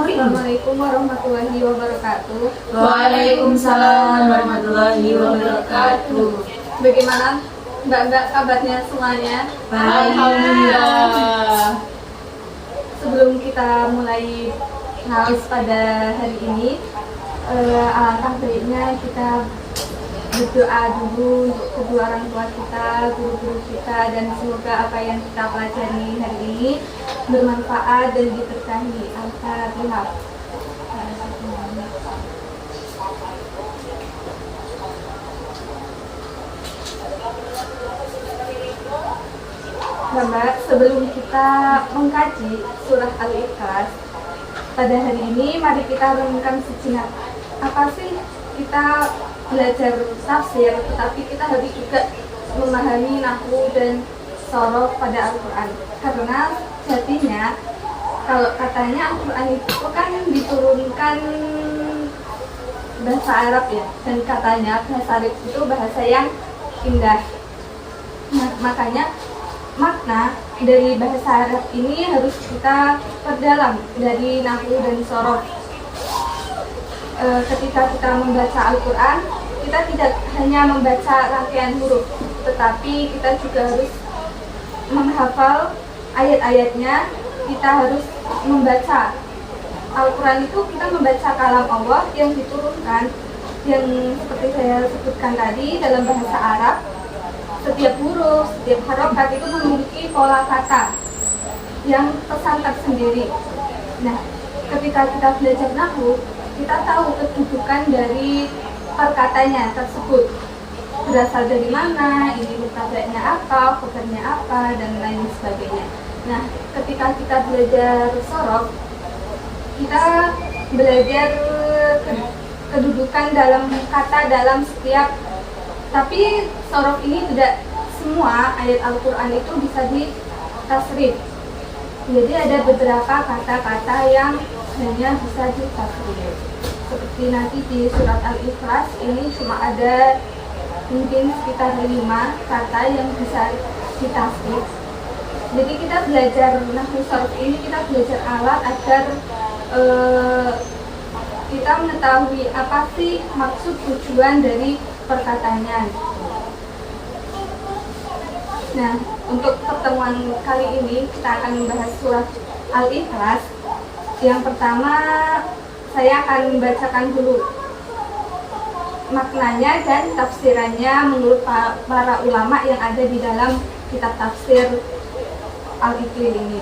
Assalamualaikum warahmatullahi wabarakatuh. Waalaikumsalam warahmatullahi wabarakatuh. Bagaimana mbak-mbak kabarnya semuanya? Alhamdulillah. Sebelum kita mulai ngaus pada hari ini, alangkah baiknya kita berdoa dulu untuk kedua orang tua kita, guru-guru kita, dan semoga apa yang kita pelajari hari ini bermanfaat dan diberkahi. Al-Fatihah. Nah, Mbak, sebelum kita mengkaji surah Al-Ikhlas pada hari ini, mari kita renungkan sejenak. Apa sih kita belajar tafsir, tetapi kita harus juga memahami nahwu dan sorof pada Al-Quran. Karena jadinya kalau katanya Al-Quran itu kan diturunkan bahasa Arab ya, dan katanya bahasa Arab itu bahasa yang indah. Nah, makanya makna dari bahasa Arab ini harus kita perdalam dari nahwu dan sorof. Ketika kita membaca Al-Quran, kita tidak hanya membaca rangkaian huruf, tetapi kita juga harus menghafal ayat-ayatnya. Kita harus membaca Al-Quran itu, kita membaca kalam Allah yang diturunkan, yang seperti saya sebutkan tadi dalam bahasa Arab. Setiap huruf, setiap harokat itu memiliki pola kata yang pesan tersendiri. Nah, ketika kita belajar nahwu, kita tahu kedudukan dari perkatanya tersebut, berasal dari mana, ini mubtada'nya apa, khabarnya apa, dan lain sebagainya. Nah, ketika kita belajar sorof, kita belajar kedudukan dalam kata dalam setiap. Tapi sorof ini tidak semua ayat Al-Quran itu bisa ditasrif. Jadi ada beberapa kata-kata yang hanya bisa ditasrif. Seperti nanti di surat Al-Ikhlas ini cuma ada mungkin sekitar 5 kata yang bisa ditasrif. Jadi kita belajar nahwu sorof ini, kita belajar alat agar kita mengetahui apa sih maksud tujuan dari perkataannya. Nah, untuk pertemuan kali ini kita akan membahas surat Al-Ikhlas. Yang pertama, saya akan membacakan dulu maknanya dan tafsirannya menurut para ulama yang ada di dalam kitab tafsir Al-Ikhlas ini.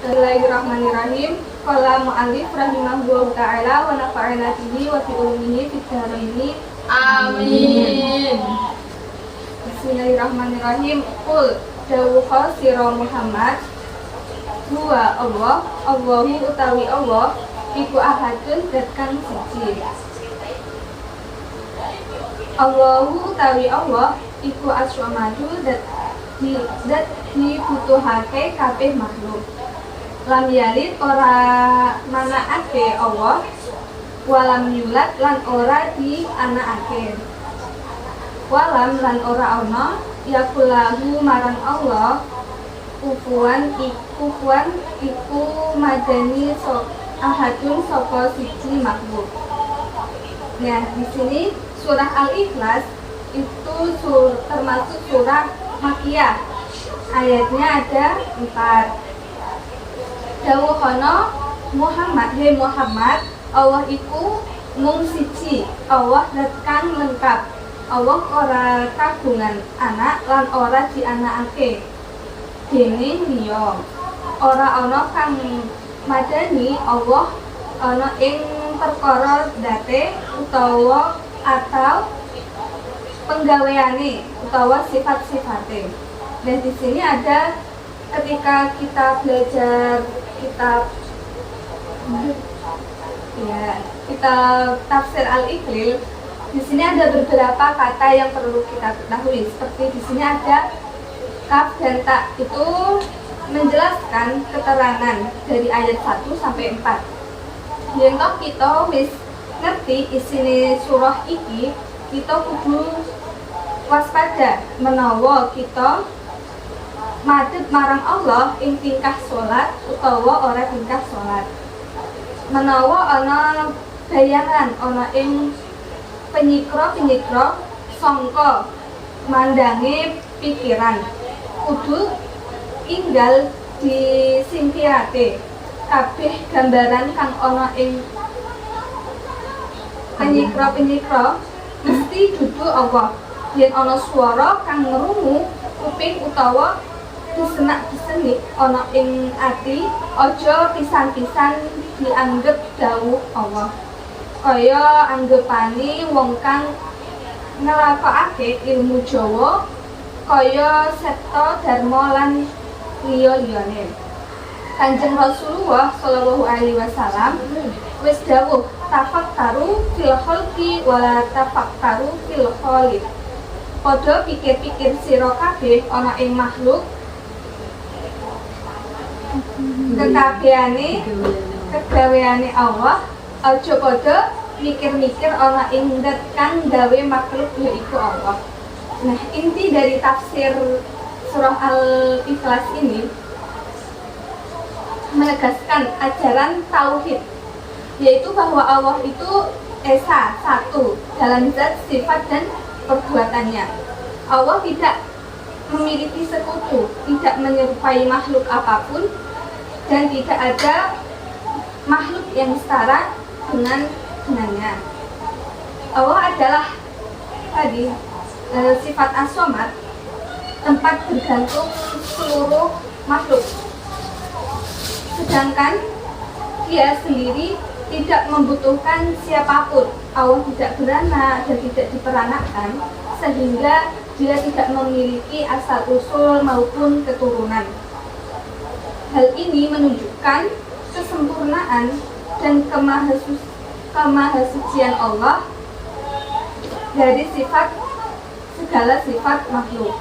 Bismillahirrahmanirrahim. Qala mu'allif rahimahullahu ta'ala wa nafa'ana bihi wa fi ulumihi fid dharaini. Amin. Bismillahirrahmanirrahim. Qul dawuha sira Muhammad huwa Allah, Allahu utawi Allah iku ahadun dat kang siji. Allahu utawi Allah iku as-samadu dat dibutuhake kabeh makhluk. Lam yalid ora manakake Allah, walam yulat lan ora dianakake. Walam lan ora ana yakulahu marang Allah kufuan iku madani ahadun saka siji makhluk. Nah, di sini surah Al-Ikhlas itu termasuk surah Makkiyah. Ayatnya ada 4. Dawuhana Muhammad, he Muhammad, Allah iku mung siji, Allah zat kang lengkap. Allah ora kagungan anak lan ora dianakake. Dene liya ora ana kang madani Allah ana ing perkara date utawa atau penggaweane utawa sifat-sifate. Nah, di sini ada ketika kita belajar kitab tafsir Al-Iqlil, di sini ada beberapa kata yang perlu kita ketahui. Seperti di sini ada kaf dan ta, itu menjelaskan keterangan dari ayat 1 sampai 4. Yen toh kita wis ngerti isine surah iki, kita kudu waspada menawa kita madhep marang Allah ing tingkah salat utawa ora tingkah salat. Menawa ana bayangan ana ing penyikra sangka mandange pikiran, kudu inggal disingkirake kabeh gambaran kang ana ing penyikra mesti dudu Allah. Yen ana swara kang ngrungu kuping utawa disenak-disenik ana ing ati, aja pisan-pisan dianggep dawuh Allah. Kaya anggepane wong kang nglakokake ilmu Jawa kaya Septa Dharma lan liya-liyane. Kanjeng Rasulullah Shallallahu Alaihi Wasallam wis dawuh, tafakkaru fil khalqi wala tafakkaru fil khaliq. Padha pikir-pikir sira kabeh ana ing makhluk kegaweane Allah, aja padha mikir-mikir ana ing zat kang gawe makhluk yaiku Allah. Nah, inti dari tafsir surah Al-Ikhlas ini menegaskan ajaran tauhid, yaitu bahwa Allah itu esa, satu dalam zat, sifat, dan perbuatannya. Allah tidak memiliki sekutu, tidak menyerupai makhluk apapun, dan tidak ada makhluk yang setara dengannya. Allah adalah tadi sifat as-somad, tempat bergantung seluruh makhluk. Sedangkan Dia sendiri tidak membutuhkan siapapun. Allah tidak beranak dan tidak diperanakkan, sehingga Dia tidak memiliki asal usul maupun keturunan. Hal ini menunjukkan kesempurnaan dan kemahasucian Allah dari segala sifat makhluk.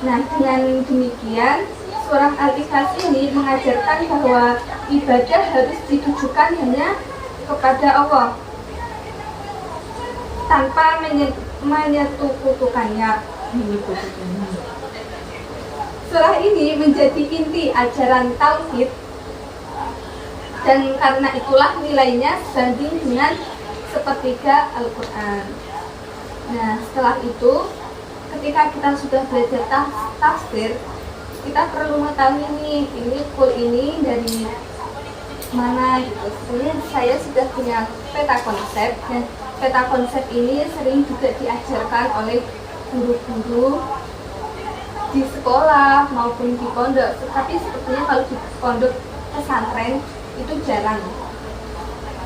Nah, dengan demikian surah Al-Ikhlas ini mengajarkan bahwa ibadah harus ditujukan hanya kepada Allah tanpa menyekutukannya. Surah ini menjadi inti ajaran tauhid, dan karena itulah nilainya sebanding dengan sepertiga Al-Quran. Nah, setelah itu, ketika kita sudah belajar tafsir, kita perlu mengetahui ini kul ini dari mana gitu. Sebenarnya saya sudah punya peta konsep, dan peta konsep ini sering juga diajarkan oleh guru-guru di sekolah maupun di pondok. Tapi sepertinya kalau di pondok pesantren itu jarang.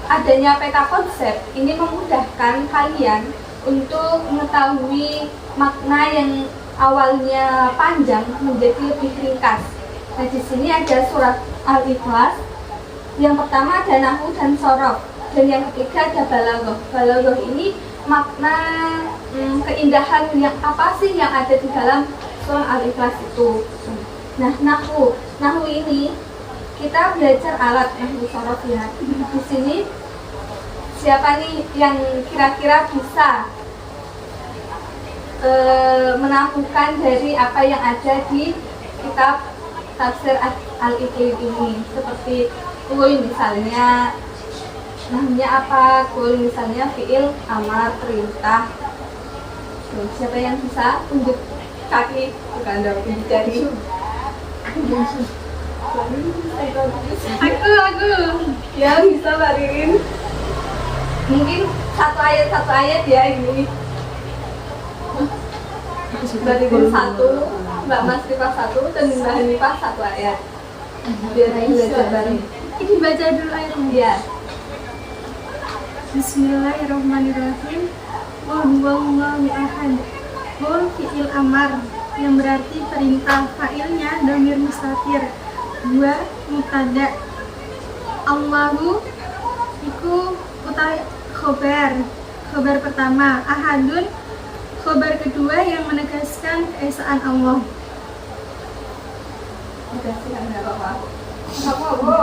Adanya peta konsep ini memudahkan kalian untuk mengetahui makna yang awalnya panjang menjadi lebih ringkas. Nah, di sini ada surat Al-Ikhlas. Yang pertama ada nahwu dan sorof, dan yang ketiga ada balaghah. Balaghah ini makna keindahan yang apa sih yang ada di dalam surah Al-Ikhlas itu. Nah, nahwu ini kita belajar alat nahwu sorof ya. Di sini siapa nih yang kira-kira bisa menampungkan dari apa yang ada di kitab tafsir Al-Iqlil ini? Seperti kul misalnya namanya apa, kul misalnya fi'il amar, perintah. Siapa yang bisa tunjuk kaki, bukan dong, tunjuk jari. Aku ya bisa Mbak Ririn. Mungkin satu ayat ya ini. Mbak Ririn satu, Mbak Mas Rifah satu, dan Mbak Hanifah satu ayat. Biar belajar bareng. Ini baca dulu ayatnya. Ya. Bismillahirrahmanirrahim. Qul huwallahu ahad. Qul fi'il amar yang berarti perintah, fa'ilnya dhamir mustatir. Dua mubtada. Allahu iku utawi khobar pertama. Ahadun khobar kedua yang menegaskan keesaan Allah. Udah sih enggak apa-apa. Apa-apa.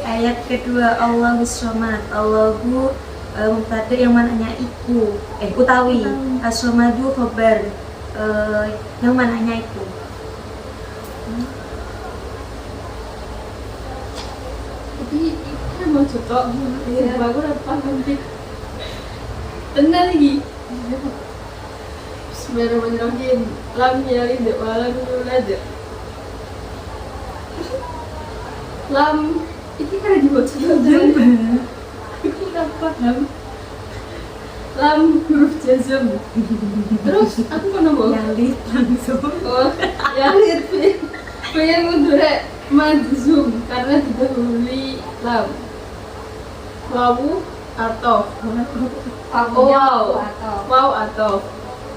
Ayat kedua Allahus Somad. Allahu mubtada yang mananya iku utawi. As-Somadu khobar yang mananya itu. Tapi kan mau cetok, sebab aku dapat nanti tenang lagi. Bismillahirrahmanirrahim. Lam yalid wa lam yulad. Lam ini kan dibaca dalam. Aku nggak paham. Lam huruf jazm. Terus aku mau nambah. Yalid langsung. Oh, yalid pengen mudore majzum karena didahului lam. Wawu atau wow atau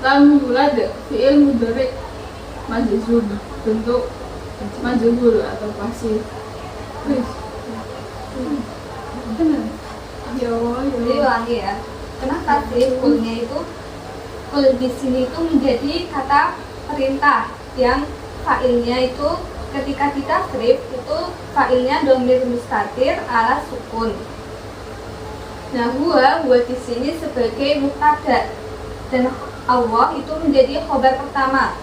lam yulad fi'il mudhari majzum bentuk majhul atau pasif. Wis. Benar. Ya Allah, ya Jadi Allah. ulangi ya. Kenapa sih kulnya itu kul di sini itu menjadi kata perintah yang fa'ilnya itu ketika kita strip itu fa'ilnya dhamir mustatir ala sukun. Nah, huwa di sini sebagai mubtada dan Allah itu menjadi khobar pertama.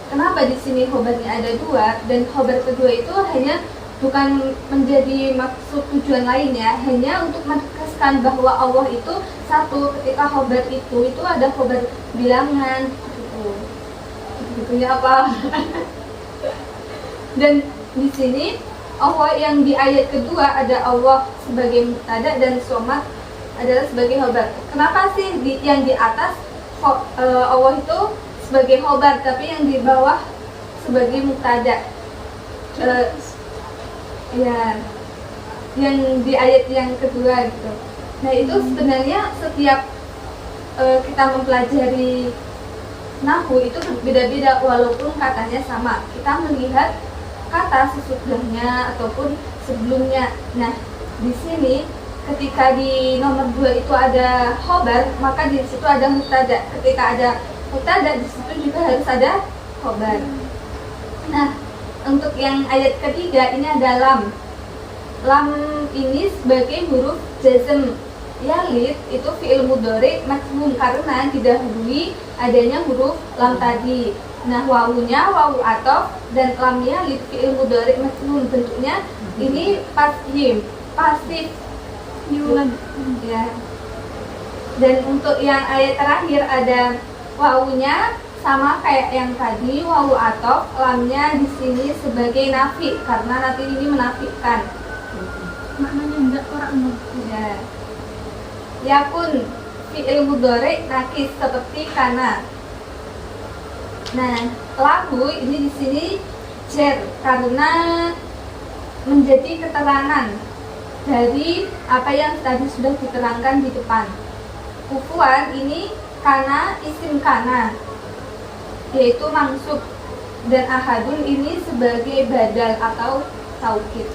Kenapa di sini khobarnya ada dua dan khobar kedua itu hanya bukan menjadi maksud tujuan lainnya, hanya untuk menegaskan bahwa Allah itu satu. Ketika khobar itu ada khobar bilangan gitu. Begitunya apa? Dan di sini Allah yang di ayat kedua ada Allah sebagai mubtada dan Somad adalah sebagai khobar. Kenapa sih yang di atas Allah itu sebagai khobar tapi yang di bawah sebagai mubtada? Ya, yang di ayat yang kedua gitu. Nah itu sebenarnya setiap kita mempelajari nahwu itu berbeda-beda walaupun katanya sama. Kita melihat kata sesudahnya ataupun sebelumnya. Nah di sini ketika di nomor 2 itu ada khobar, maka di situ ada mubtada. Ketika ada mubtada di situ juga harus ada khobar. Nah untuk yang ayat ketiga ini ada lam. Lam ini sebagai huruf jazm. Yalid itu fi'il mudhari majzum karena didahului adanya huruf lam tadi. Nah wawunya wawu athof dan lam yalid fi'il mudhari majzum, bentuknya ini pasif Yulad. ya. Dan untuk yang ayat terakhir ada wawunya sama kayak yang tadi, wawu athof, lamnya di sini sebagai nafi karena nanti ini menafikan. Maknanya enggak orang Ya. Yakun fi'il mudhari nakis seperti kana. Nah, lahu ini di sini jar karena menjadi keterangan dari apa yang tadi sudah diterangkan di depan. Kufuan ini kana isim kana yaitu mansub dan ahadun ini sebagai badal atau taukid.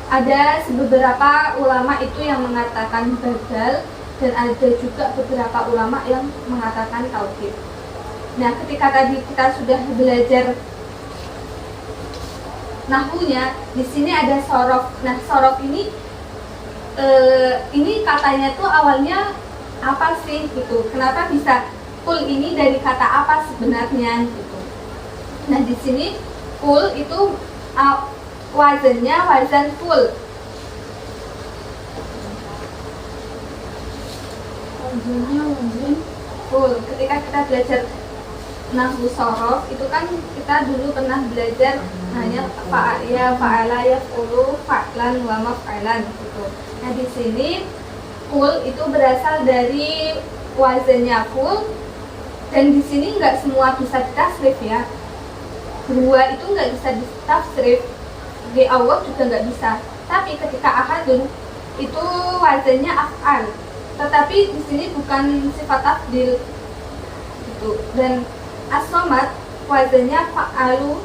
Ada beberapa ulama itu yang mengatakan badal dan ada juga beberapa ulama yang mengatakan taukid. Nah, ketika tadi kita sudah belajar nahwunya, di sini ada sorof. Nah, sorof ini katanya tuh awalnya apa sih gitu? Kenapa bisa kul ini dari kata apa sebenarnya gitu? Nah, di sini kul itu wazannya wazan full. Wazan Full. Ketika kita belajar nahwu sorof itu kan kita dulu pernah belajar hanya fa'ala yaf'ulu fa'lan wa maf'alan gitu. Nah, di sini full itu berasal dari wazannya full dan di sini nggak semua bisa ditasrif ya. Dua itu nggak bisa ditafsir. Di Allah juga nggak bisa. Tapi ketika ahadun itu wazannya af'al, tetapi di sini bukan sifat tafdil gitu. Dan as-somad wazannya fa'alu,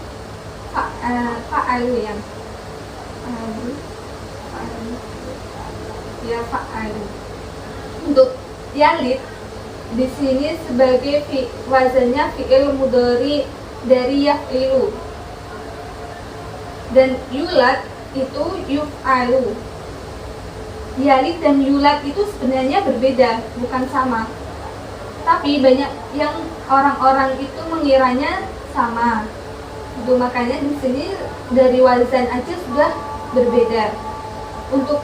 fa'alu yang ya fa'alu. Untuk yalid di sini sebagai wazannya fi'il mudhari dari yaf'ilu, dan yulad itu yuf'alu. Yalid dan yulad itu sebenarnya berbeda, bukan sama. Tapi banyak yang orang-orang itu mengiranya sama. Itu makanya di sini dari wazan aja sudah berbeda. Untuk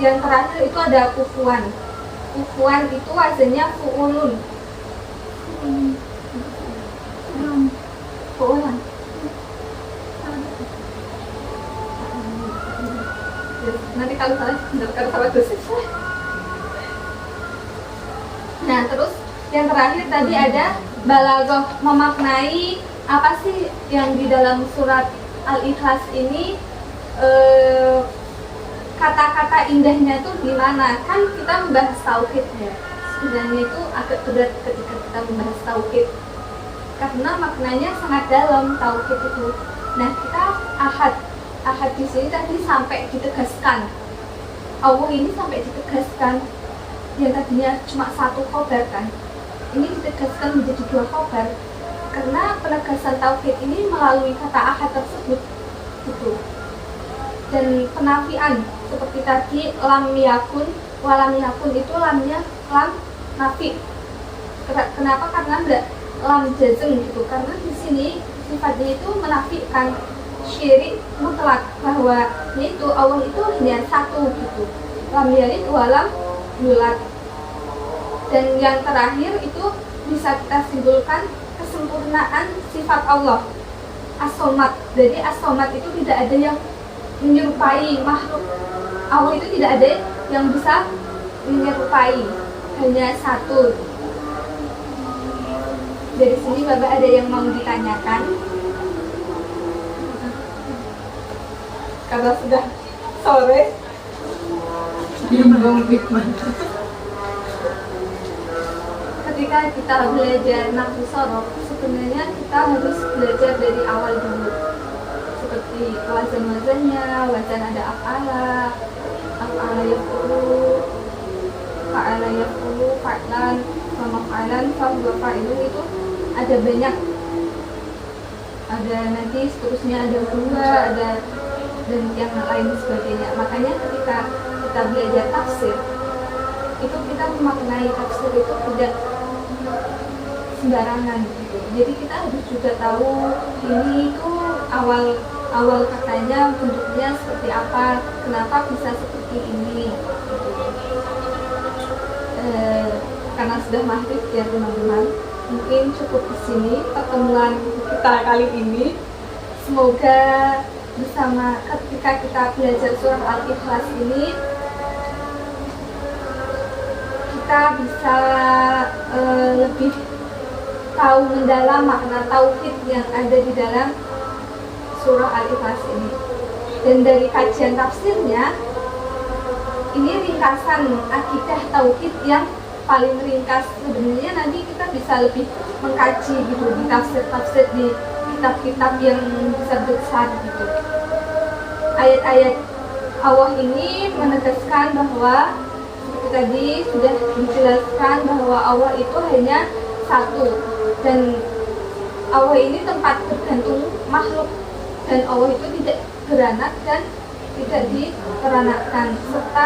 yang terakhir itu ada kufuan. Kufuan itu wazannya fu'ulun. Fu'ulan. Nanti kalau salah mendapatkan sama dosis. Nah, terus yang terakhir tadi ada balaghah, memaknai apa sih yang di dalam surat Al-Ikhlas ini, kata-kata indahnya tuh di mana? Kan kita membahas tauhid ya. Sebenarnya itu agak berat ketika kita membahas tauhid, karena maknanya sangat dalam tauhid itu. Nah, kita ahad di sini tadi sampai ditegaskan, Allah ini sampai ditegaskan, yang tadinya cuma satu khobar kan, ini ditegaskan menjadi 2 khobar, karena penegasan tauhid ini melalui kata ahad tersebut gitu. Dan penafian seperti tadi lam yakun, walam yakun itu lamnya lam nafi. Kenapa? Karena enggak lam jazm gitu, karena di sini sifatnya itu menafikan syirik mutlak, bahwa itu Allah itu hanya satu gitu, lam yalid walam yulad. Dan yang terakhir itu bisa kita simpulkan kesempurnaan sifat Allah as-somad. Jadi as-somad itu tidak ada yang menyerupai makhluk Allah, itu tidak ada yang bisa menyerupai, hanya satu. Dari sini Bapak ada yang mau ditanyakan? Karena sudah sore. Bingung Bikman. Ketika kita belajar nahwu shorof, sebenarnya kita harus belajar dari awal dulu, seperti wazan-wazannya. Wazan ada af'ala, af'ala yaf'ulu, fa'ala yaf'ulu, fa'lan, famaf'alan, fahuwa fa'ilun, itu ada banyak. Ada nanti seterusnya ada huwa, ada dan yang lain sebagainya. Makanya ketika kita belajar tafsir, itu kita memaknai tafsir itu tidak sembarangan gitu. Jadi kita harus juga tahu ini itu awal katanya bentuknya seperti apa, kenapa bisa seperti ini gitu. Karena sudah maghrib ya teman-teman, mungkin cukup di sini pertemuan kita kali ini. Semoga bersama ketika kita belajar surah Al-Ikhlas ini, kita bisa lebih tahu mendalam makna tauhid yang ada di dalam surah Al-Ikhlas ini. Dan dari kajian tafsirnya, ini ringkasan akidah tauhid yang paling ringkas. Sebenarnya nanti kita bisa lebih mengkaji gitu di tafsir-tafsir, di kitab-kitab yang besar-besar gitu. Ayat-ayat Allah ini menegaskan bahwa seperti tadi sudah dijelaskan bahwa Allah itu hanya satu, dan Allah ini tempat bergantung makhluk, dan Allah itu tidak beranak dan tidak diperanakkan, serta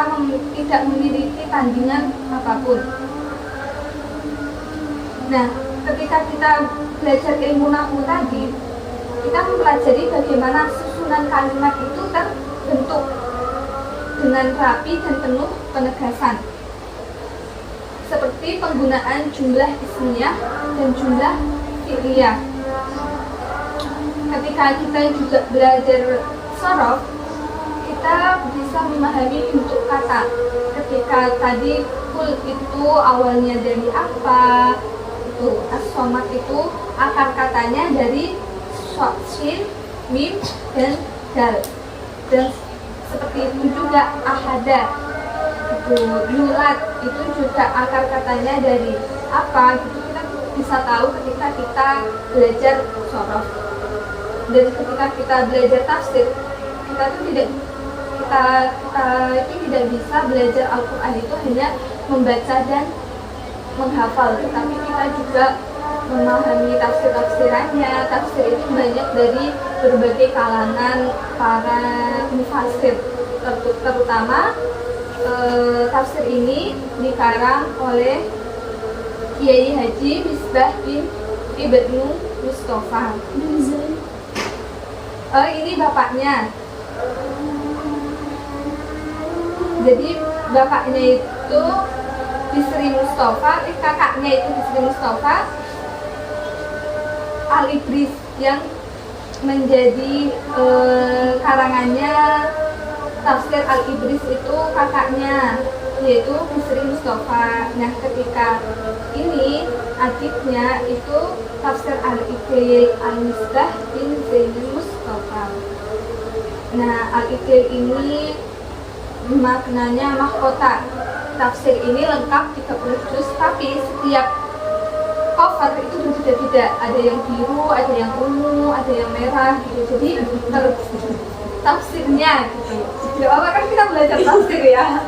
tidak memiliki tandingan apapun. Nah, ketika kita belajar ilmu nahwu tadi, kita mempelajari bagaimana susunan kalimat itu terbentuk dengan rapi dan penuh penegasan, seperti penggunaan jumlah ismiyah dan jumlah fi'liyah. Ketika kita juga belajar shorof, kita bisa memahami bentuk kata. Ketika tadi kul itu awalnya dari apa, itu as-somad itu akar katanya dari shin, mim, dan dal. Dan seperti itu juga ahada itu yulad itu juga akar katanya dari apa gitu kita bisa tahu ketika kita belajar sorof. Dan ketika kita belajar tafsir kita tuh tidak ini tidak bisa belajar Al-Quran itu hanya membaca dan menghafal, tetapi kita juga memahami tafsir-tafsirannya. Tafsir itu banyak dari berbagai kalangan para mufassir, terutama tafsir ini dikarang oleh Kiai Haji Misbah bin Ibnu Mustafa. Ini bapaknya. Jadi bapaknya itu Bisri Mustafa, kakaknya itu Bisri Mustafa Al-Idris yang menjadi karangannya tafsir Al-Idris itu kakaknya, yaitu Bisri Mustafa. Nah, ketika ini adiknya itu tafsir Al-Iqlil Al-Misbah bin Zainul Mustafa. Nah, Al-Iqlil ini maknanya mahkota. Tafsir ini lengkap 30 juz, tapi setiap cover itu berbeda-beda. Ada yang biru, ada yang ungu, ada yang merah gitu. Jadi tafsirnya gitu. Ya apa kan kita belajar tafsir ya.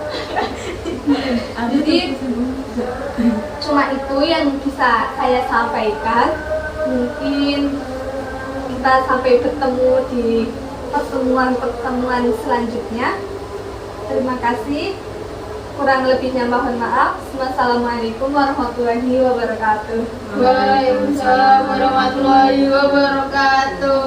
Jadi cuma itu yang bisa saya sampaikan. Mungkin kita sampai bertemu di pertemuan-pertemuan selanjutnya. Terima kasih. Kurang lebihnya mohon maaf. Wassalamualaikum warahmatullahi wabarakatuh. Waalaikumsalam warahmatullahi wabarakatuh.